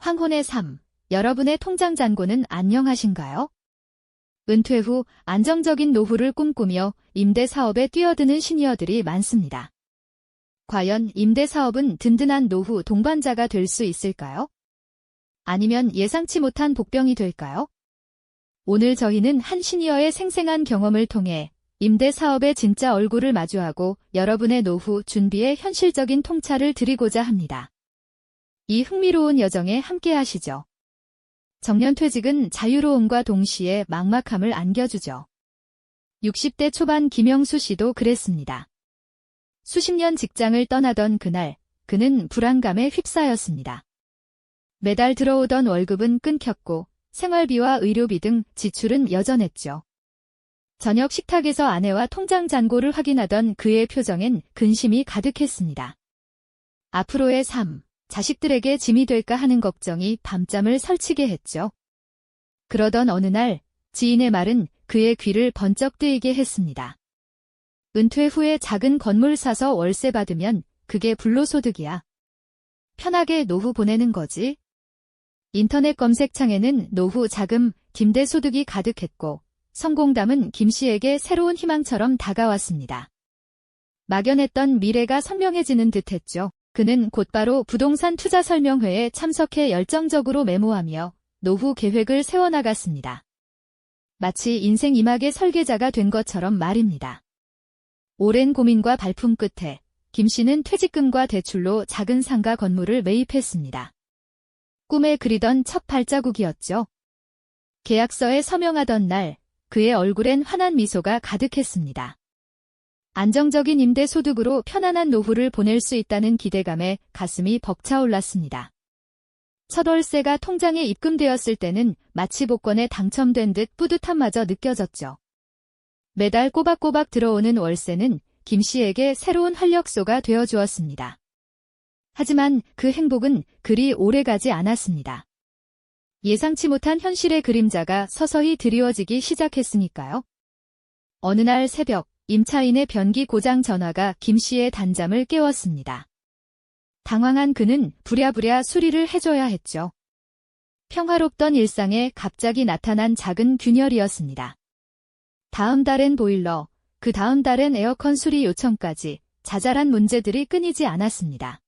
황혼의 삶, 여러분의 통장 잔고는 안녕하신가요? 은퇴 후 안정적인 노후를 꿈꾸며 임대 사업에 뛰어드는 시니어들이 많습니다. 과연 임대 사업은 든든한 노후 동반자가 될 수 있을까요? 아니면 예상치 못한 복병이 될까요? 오늘 저희는 한 시니어의 생생한 경험을 통해 임대 사업의 진짜 얼굴을 마주하고 여러분의 노후 준비에 현실적인 통찰을 드리고자 합니다. 이 흥미로운 여정에 함께 하시죠. 정년퇴직은 자유로움과 동시에 막막함을 안겨주죠. 60대 초반 김영수 씨도 그랬습니다. 수십 년 직장을 떠나던 그날, 그는 불안감에 휩싸였습니다. 매달 들어오던 월급은 끊겼고 생활비와 의료비 등 지출은 여전했죠. 저녁 식탁에서 아내와 통장 잔고를 확인하던 그의 표정엔 근심이 가득했습니다. 앞으로의 삶, 자식들에게 짐이 될까 하는 걱정이 밤잠을 설치게 했죠. 그러던 어느 날 지인의 말은 그의 귀를 번쩍 뜨이게 했습니다. 은퇴 후에 작은 건물 사서 월세 받으면 그게 불로소득이야. 편하게 노후 보내는 거지. 인터넷 검색창에는 노후 자금, 김대소득이 가득했고 성공담은 김 씨에게 새로운 희망처럼 다가왔습니다. 막연했던 미래가 선명해지는 듯했죠. 그는 곧바로 부동산 투자 설명회에 참석해 열정적으로 메모하며 노후 계획을 세워나갔습니다. 마치 인생 이막의 설계자가 된 것처럼 말입니다. 오랜 고민과 발품 끝에 김 씨는 퇴직금과 대출로 작은 상가 건물을 매입했습니다. 꿈에 그리던 첫 발자국이었죠. 계약서에 서명하던 날 그의 얼굴엔 환한 미소가 가득했습니다. 안정적인 임대 소득으로 편안한 노후를 보낼 수 있다는 기대감에 가슴이 벅차올랐습니다. 첫 월세가 통장에 입금되었을 때는 마치 복권에 당첨된 듯 뿌듯함마저 느껴졌죠. 매달 꼬박꼬박 들어오는 월세는 김 씨에게 새로운 활력소가 되어주었습니다. 하지만 그 행복은 그리 오래가지 않았습니다. 예상치 못한 현실의 그림자가 서서히 드리워지기 시작했으니까요. 어느 날 새벽, 임차인의 변기 고장 전화가 김 씨의 단잠을 깨웠습니다. 당황한 그는 부랴부랴 수리를 해줘야 했죠. 평화롭던 일상에 갑자기 나타난 작은 균열이었습니다. 다음 달엔 보일러, 그 다음 달엔 에어컨 수리 요청까지 자잘한 문제들이 끊이지 않았습니다.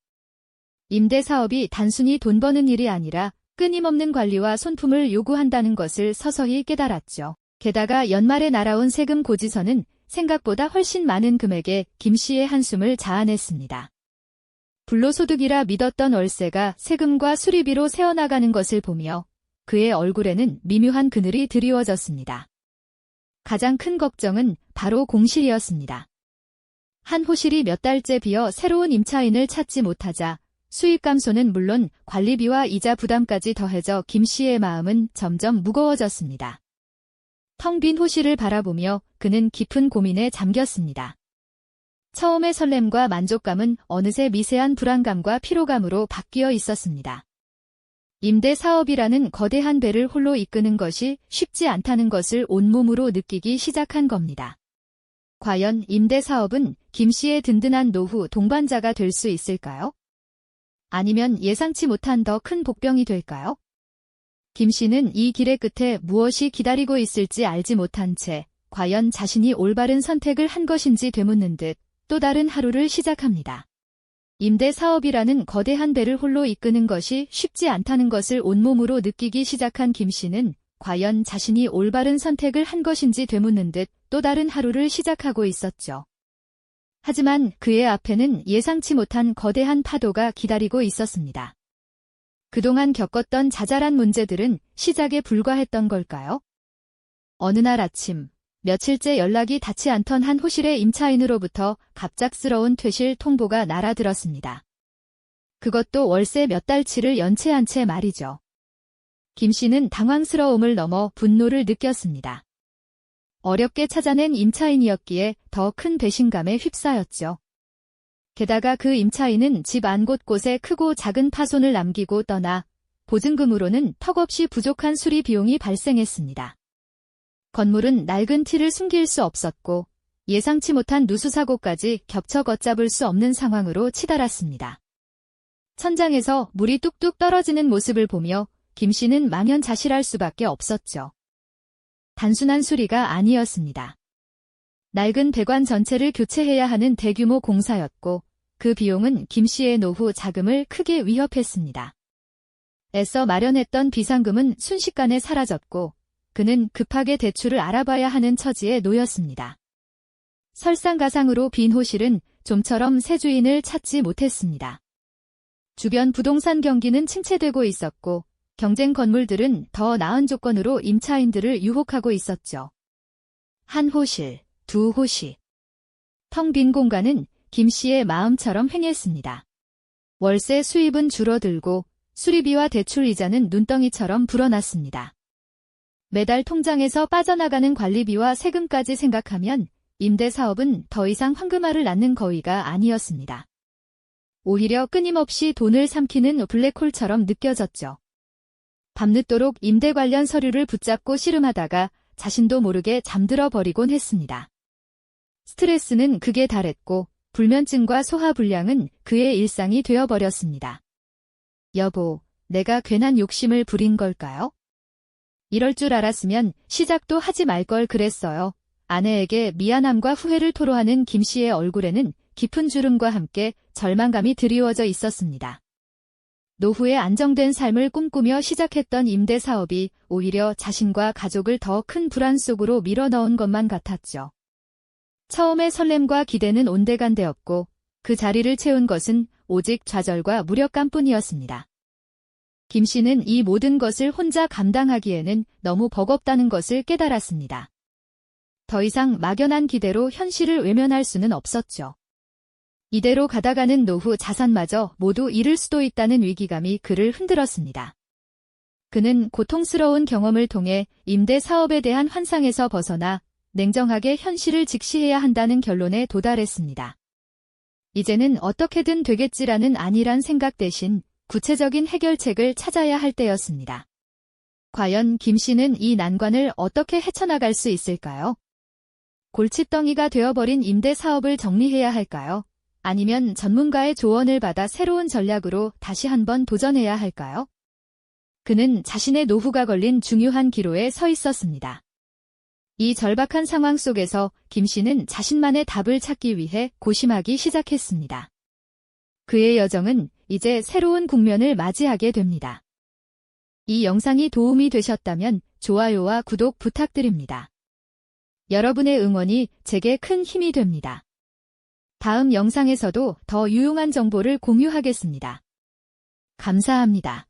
임대 사업이 단순히 돈 버는 일이 아니라 끊임없는 관리와 손품을 요구한다는 것을 서서히 깨달았죠. 게다가 연말에 날아온 세금 고지서는 생각보다 훨씬 많은 금액에 김 씨의 한숨을 자아냈습니다. 불로소득이라 믿었던 월세가 세금과 수리비로 새어나가는 것을 보며 그의 얼굴에는 미묘한 그늘이 드리워졌습니다. 가장 큰 걱정은 바로 공실이었습니다. 한 호실이 몇 달째 비어 새로운 임차인을 찾지 못하자 수입 감소는 물론 관리비와 이자 부담까지 더해져 김 씨의 마음은 점점 무거워졌습니다. 텅 빈 호실을 바라보며 그는 깊은 고민에 잠겼습니다. 처음의 설렘과 만족감은 어느새 미세한 불안감과 피로감으로 바뀌어 있었습니다. 임대 사업이라는 거대한 배를 홀로 이끄는 것이 쉽지 않다는 것을 온몸으로 느끼기 시작한 겁니다. 과연 임대 사업은 김 씨의 든든한 노후 동반자가 될 수 있을까요? 아니면 예상치 못한 더 큰 복병이 될까요? 김 씨는 이 길의 끝에 무엇이 기다리고 있을지 알지 못한 채 과연 자신이 올바른 선택을 한 것인지 되묻는 듯 또 다른 하루를 시작합니다. 임대 사업이라는 거대한 배를 홀로 이끄는 것이 쉽지 않다는 것을 온몸으로 느끼기 시작한 김 씨는 과연 자신이 올바른 선택을 한 것인지 되묻는 듯 또 다른 하루를 시작하고 있었죠. 하지만 그의 앞에는 예상치 못한 거대한 파도가 기다리고 있었습니다. 그동안 겪었던 자잘한 문제들은 시작에 불과했던 걸까요? 어느 날 아침, 며칠째 연락이 닿지 않던 한 호실의 임차인으로부터 갑작스러운 퇴실 통보가 날아들었습니다. 그것도 월세 몇 달치를 연체한 채 말이죠. 김 씨는 당황스러움을 넘어 분노를 느꼈습니다. 어렵게 찾아낸 임차인이었기에 더 큰 배신감에 휩싸였죠. 게다가 그 임차인은 집 안 곳곳에 크고 작은 파손을 남기고 떠나 보증금으로는 턱없이 부족한 수리 비용이 발생했습니다. 건물은 낡은 티를 숨길 수 없었고 예상치 못한 누수사고까지 겹쳐 걷잡을 수 없는 상황으로 치달았습니다. 천장에서 물이 뚝뚝 떨어지는 모습을 보며 김 씨는 망연자실할 수밖에 없었죠. 단순한 수리가 아니었습니다. 낡은 배관 전체를 교체해야 하는 대규모 공사였고 그 비용은 김 씨의 노후 자금을 크게 위협했습니다. 애써 마련했던 비상금은 순식간에 사라졌고 그는 급하게 대출을 알아봐야 하는 처지에 놓였습니다. 설상가상으로 빈 호실은 좀처럼 새 주인을 찾지 못했습니다. 주변 부동산 경기는 침체되고 있었고 경쟁 건물들은 더 나은 조건으로 임차인들을 유혹하고 있었죠. 한 호실, 두 호실. 텅 빈 공간은 김 씨의 마음처럼 횡했습니다. 월세 수입은 줄어들고 수리비와 대출 이자는 눈덩이처럼 불어났습니다. 매달 통장에서 빠져나가는 관리비와 세금까지 생각하면 임대 사업은 더 이상 황금알을 낳는 거위가 아니었습니다. 오히려 끊임없이 돈을 삼키는 블랙홀처럼 느껴졌죠. 밤늦도록 임대 관련 서류를 붙잡고 씨름하다가 자신도 모르게 잠들어 버리곤 했습니다. 스트레스는 극에 달했고 불면증과 소화불량은 그의 일상이 되어버렸습니다. 여보, 내가 괜한 욕심을 부린 걸까요? 이럴 줄 알았으면 시작도 하지 말 걸 그랬어요. 아내에게 미안함과 후회를 토로하는 김 씨의 얼굴에는 깊은 주름과 함께 절망감이 드리워져 있었습니다. 노후에 안정된 삶을 꿈꾸며 시작했던 임대 사업이 오히려 자신과 가족을 더 큰 불안 속으로 밀어넣은 것만 같았죠. 처음의 설렘과 기대는 온데간데없고 그 자리를 채운 것은 오직 좌절과 무력감뿐이었습니다. 김 씨는 이 모든 것을 혼자 감당하기에는 너무 버겁다는 것을 깨달았습니다. 더 이상 막연한 기대로 현실을 외면할 수는 없었죠. 이대로 가다가는 노후 자산마저 모두 잃을 수도 있다는 위기감이 그를 흔들었습니다. 그는 고통스러운 경험을 통해 임대 사업에 대한 환상에서 벗어나 냉정하게 현실을 직시해야 한다는 결론에 도달했습니다. 이제는 어떻게든 되겠지라는 안일한 생각 대신 구체적인 해결책을 찾아야 할 때였습니다. 과연 김 씨는 이 난관을 어떻게 헤쳐나갈 수 있을까요? 골칫덩이가 되어버린 임대 사업을 정리해야 할까요? 아니면 전문가의 조언을 받아 새로운 전략으로 다시 한번 도전해야 할까요? 그는 자신의 노후가 걸린 중요한 기로에 서 있었습니다. 이 절박한 상황 속에서 김 씨는 자신만의 답을 찾기 위해 고심하기 시작했습니다. 그의 여정은 이제 새로운 국면을 맞이하게 됩니다. 이 영상이 도움이 되셨다면 좋아요와 구독 부탁드립니다. 여러분의 응원이 제게 큰 힘이 됩니다. 다음 영상에서도 더 유용한 정보를 공유하겠습니다. 감사합니다.